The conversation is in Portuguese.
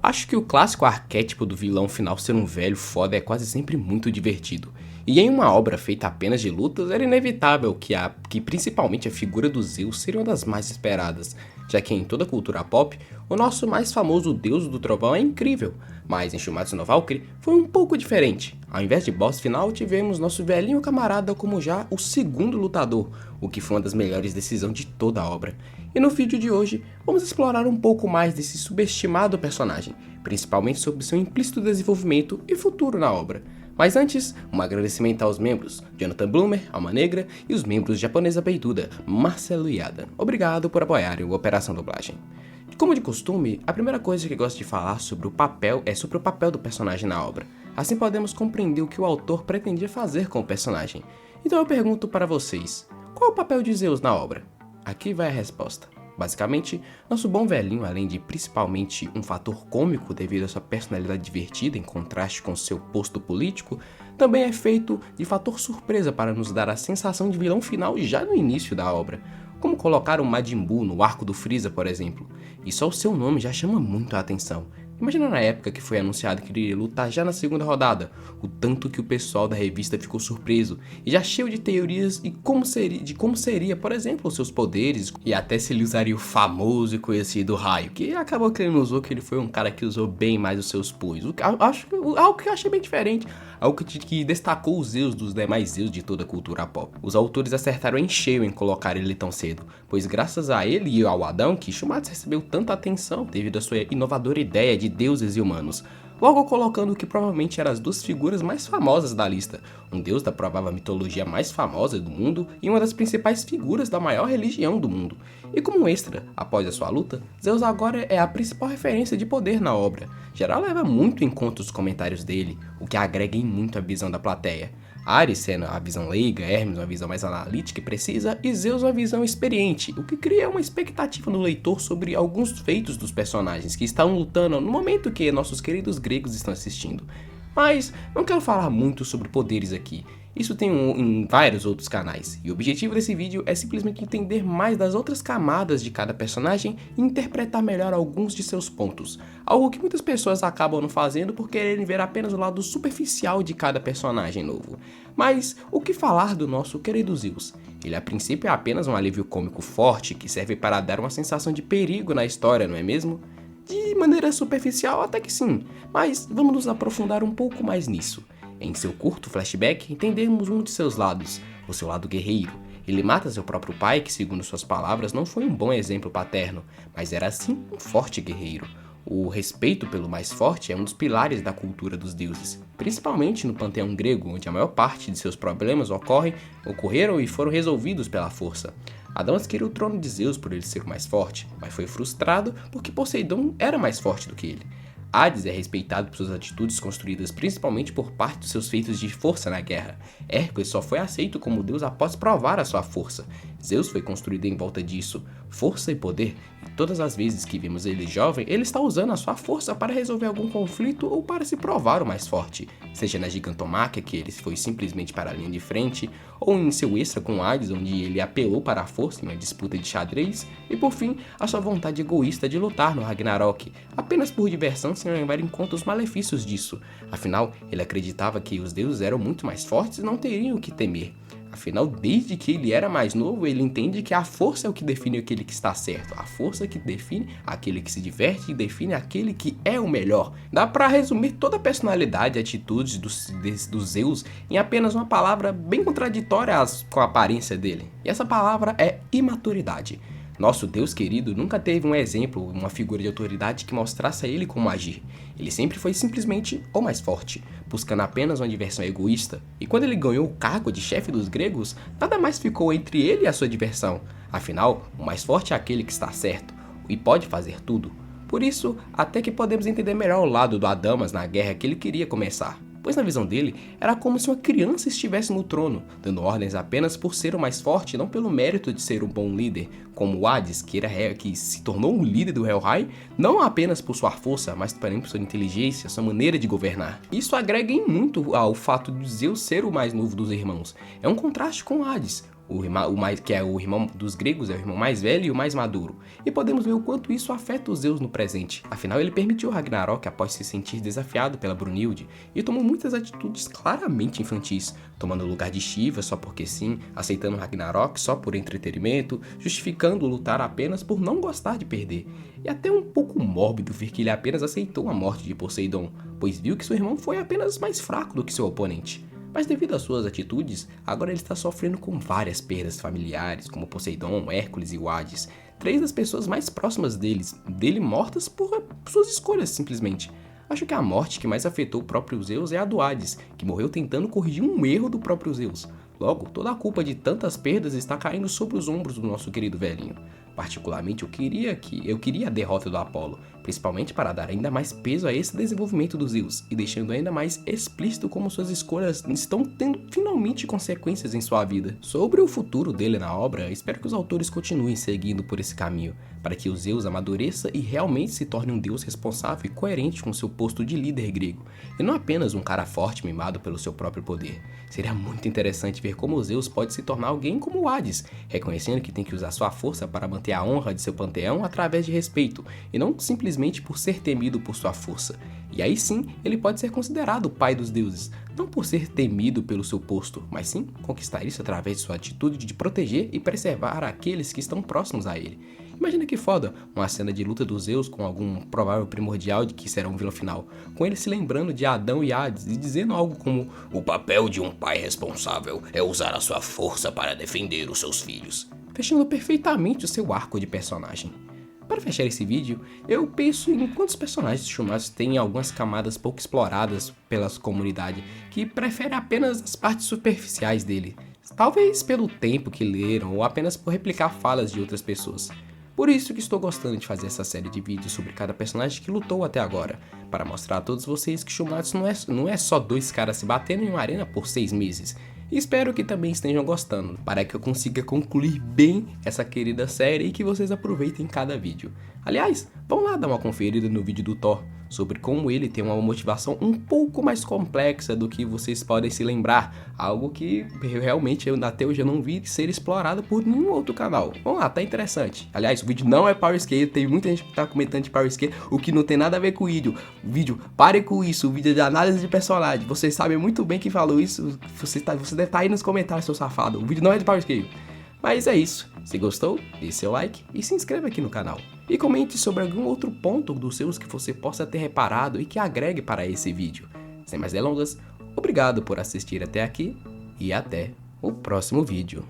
Acho que o clássico arquétipo do vilão final ser um velho foda é quase sempre muito divertido. E em uma obra feita apenas de lutas, era inevitável que principalmente a figura do Zeus seria uma das mais esperadas, já que em toda a cultura pop, o nosso mais famoso deus do trovão é incrível, mas em Shumatsu no Valkyrie foi um pouco diferente. Ao invés de boss final, tivemos nosso velhinho camarada como já o segundo lutador, o que foi uma das melhores decisões de toda a obra. E no vídeo de hoje, vamos explorar um pouco mais desse subestimado personagem, principalmente sobre seu implícito desenvolvimento e futuro na obra. Mas antes, um agradecimento aos membros Jonathan Bloomer, Alma Negra e os membros Japonesa Peiduda, Marcelo Yada. Obrigado por apoiarem o Operação Dublagem. Como de costume, a primeira coisa que gosto de falar sobre o papel é sobre o papel do personagem na obra. Assim podemos compreender o que o autor pretendia fazer com o personagem. Então eu pergunto para vocês, qual é o papel de Zeus na obra? Aqui vai a resposta. Basicamente, nosso bom velhinho, além de principalmente um fator cômico devido à sua personalidade divertida em contraste com seu posto político, também é feito de fator surpresa para nos dar a sensação de vilão final já no início da obra. Como colocar o Majin Buu no arco do Freeza, por exemplo. E só o seu nome já chama muito a atenção. Imagina na época que foi anunciado que ele iria lutar já na segunda rodada, o tanto que o pessoal da revista ficou surpreso e já cheio de teorias de como seria, por exemplo, os seus poderes e até se ele usaria o famoso e conhecido raio, que acabou que ele não usou, que ele foi um cara que usou bem mais os seus pus. Algo que eu achei bem diferente, algo que destacou os Zeus dos demais Zeus de toda a cultura pop. Os autores acertaram em cheio em colocar ele tão cedo, pois graças a ele e ao Adão que Shumatsu recebeu tanta atenção devido à sua inovadora ideia de deuses e humanos, logo colocando o que provavelmente eram as duas figuras mais famosas da lista, um deus da provável mitologia mais famosa do mundo e uma das principais figuras da maior religião do mundo. E como extra, após a sua luta, Zeus agora é a principal referência de poder na obra. Geral leva muito em conta os comentários dele, o que agrega em muito a visão da plateia. Ares sendo a visão leiga, Hermes uma visão mais analítica e precisa, e Zeus uma visão experiente, o que cria uma expectativa no leitor sobre alguns feitos dos personagens que estão lutando no momento que nossos queridos gregos estão assistindo. Mas não quero falar muito sobre poderes aqui, isso tem em vários outros canais, e o objetivo desse vídeo é simplesmente entender mais das outras camadas de cada personagem e interpretar melhor alguns de seus pontos, algo que muitas pessoas acabam não fazendo por quererem ver apenas o lado superficial de cada personagem novo. Mas o que falar do nosso querido Zeus? Ele a princípio é apenas um alívio cômico forte que serve para dar uma sensação de perigo na história, não é mesmo? De maneira superficial até que sim, mas vamos nos aprofundar um pouco mais nisso. Em seu curto flashback, entendemos um de seus lados, o seu lado guerreiro. Ele mata seu próprio pai, que segundo suas palavras não foi um bom exemplo paterno, mas era sim um forte guerreiro. O respeito pelo mais forte é um dos pilares da cultura dos deuses, principalmente no panteão grego, onde a maior parte de seus problemas ocorreram e foram resolvidos pela força. Adão queria o trono de Zeus por ele ser o mais forte, mas foi frustrado porque Poseidon era mais forte do que ele. Hades é respeitado por suas atitudes construídas principalmente por parte dos seus feitos de força na guerra. Hércules só foi aceito como deus após provar a sua força. Zeus foi construído em volta disso, força e poder, e todas as vezes que vemos ele jovem, ele está usando a sua força para resolver algum conflito ou para se provar o mais forte, seja na gigantomáquia, que ele foi simplesmente para a linha de frente, ou em seu extra com Hades, onde ele apelou para a força em uma disputa de xadrez, e por fim, a sua vontade egoísta de lutar no Ragnarok, apenas por diversão sem levar em conta os malefícios disso. Afinal, ele acreditava que os deuses eram muito mais fortes e não teriam o que temer. Afinal, desde que ele era mais novo, ele entende que a força é o que define aquele que está certo. A força que define aquele que se diverte e define aquele que é o melhor. Dá pra resumir toda a personalidade e atitudes do Zeus em apenas uma palavra bem contraditória com a aparência dele. E essa palavra é imaturidade. Nosso Deus querido nunca teve um exemplo, uma figura de autoridade que mostrasse a ele como agir. Ele sempre foi simplesmente o mais forte, buscando apenas uma diversão egoísta. E quando ele ganhou o cargo de chefe dos gregos, nada mais ficou entre ele e a sua diversão. Afinal, o mais forte é aquele que está certo e pode fazer tudo. Por isso, até que podemos entender melhor o lado do Adamas na guerra que ele queria começar. Pois na visão dele, era como se uma criança estivesse no trono, dando ordens apenas por ser o mais forte, não pelo mérito de ser um bom líder, como Hades, que se tornou um líder do Helheim, não apenas por sua força, mas também por sua inteligência, sua maneira de governar. Isso agrega em muito ao fato de Zeus ser o mais novo dos irmãos. É um contraste com Hades, que é o irmão dos gregos, é o irmão mais velho e o mais maduro. E podemos ver o quanto isso afeta os Zeus no presente. Afinal, ele permitiu Ragnarok após se sentir desafiado pela Brunilde e tomou muitas atitudes claramente infantis, tomando o lugar de Shiva só porque sim, aceitando Ragnarok só por entretenimento, justificando lutar apenas por não gostar de perder. E até um pouco mórbido ver que ele apenas aceitou a morte de Poseidon, pois viu que seu irmão foi apenas mais fraco do que seu oponente. Mas devido às suas atitudes, agora ele está sofrendo com várias perdas familiares, como Poseidon, Hércules e o Hades, 3 das pessoas mais próximas dele mortas por suas escolhas simplesmente. Acho que a morte que mais afetou o próprio Zeus é a do Hades, que morreu tentando corrigir um erro do próprio Zeus. Logo, toda a culpa de tantas perdas está caindo sobre os ombros do nosso querido velhinho. Particularmente, eu queria a derrota do Apolo, principalmente para dar ainda mais peso a esse desenvolvimento dos Zeus e deixando ainda mais explícito como suas escolhas estão tendo finalmente consequências em sua vida. Sobre o futuro dele na obra, espero que os autores continuem seguindo por esse caminho, para que o Zeus amadureça e realmente se torne um deus responsável e coerente com seu posto de líder grego, e não apenas um cara forte mimado pelo seu próprio poder. Seria muito interessante ver como o Zeus pode se tornar alguém como o Hades, reconhecendo que tem que usar sua força para manter a honra de seu panteão através de respeito, e não simplesmente por ser temido por sua força. E aí sim, ele pode ser considerado o pai dos deuses, não por ser temido pelo seu posto, mas sim conquistar isso através de sua atitude de proteger e preservar aqueles que estão próximos a ele. Imagina que foda, uma cena de luta dos Zeus com algum provável primordial de que será um vilão final, com ele se lembrando de Adão e Hades e dizendo algo como: "O papel de um pai responsável é usar a sua força para defender os seus filhos", fechando perfeitamente o seu arco de personagem. Para fechar esse vídeo, eu penso em quantos personagens de Shumatsu têm algumas camadas pouco exploradas pela comunidade, que prefere apenas as partes superficiais dele, talvez pelo tempo que leram ou apenas por replicar falas de outras pessoas. Por isso que estou gostando de fazer essa série de vídeos sobre cada personagem que lutou até agora, para mostrar a todos vocês que Shumatsu não é só 2 caras se batendo em uma arena por 6 meses. E espero que também estejam gostando, para que eu consiga concluir bem essa querida série e que vocês aproveitem cada vídeo. Aliás, vão lá dar uma conferida no vídeo do Thor, sobre como ele tem uma motivação um pouco mais complexa do que vocês podem se lembrar, algo que realmente até hoje eu não vi ser explorado por nenhum outro canal. Vamos lá, tá interessante. Aliás, o vídeo não é Power Scale, tem muita gente que tá comentando de Power Scale, o que não tem nada a ver com o vídeo. Pare com isso, o vídeo é de análise de personagem, vocês sabem muito bem quem falou isso, você deve estar aí nos comentários, seu safado, o vídeo não é de Power Scale. Mas é isso, se gostou, dê seu like e se inscreva aqui no canal. E comente sobre algum outro ponto dos seus que você possa ter reparado e que agregue para esse vídeo. Sem mais delongas, obrigado por assistir até aqui e até o próximo vídeo.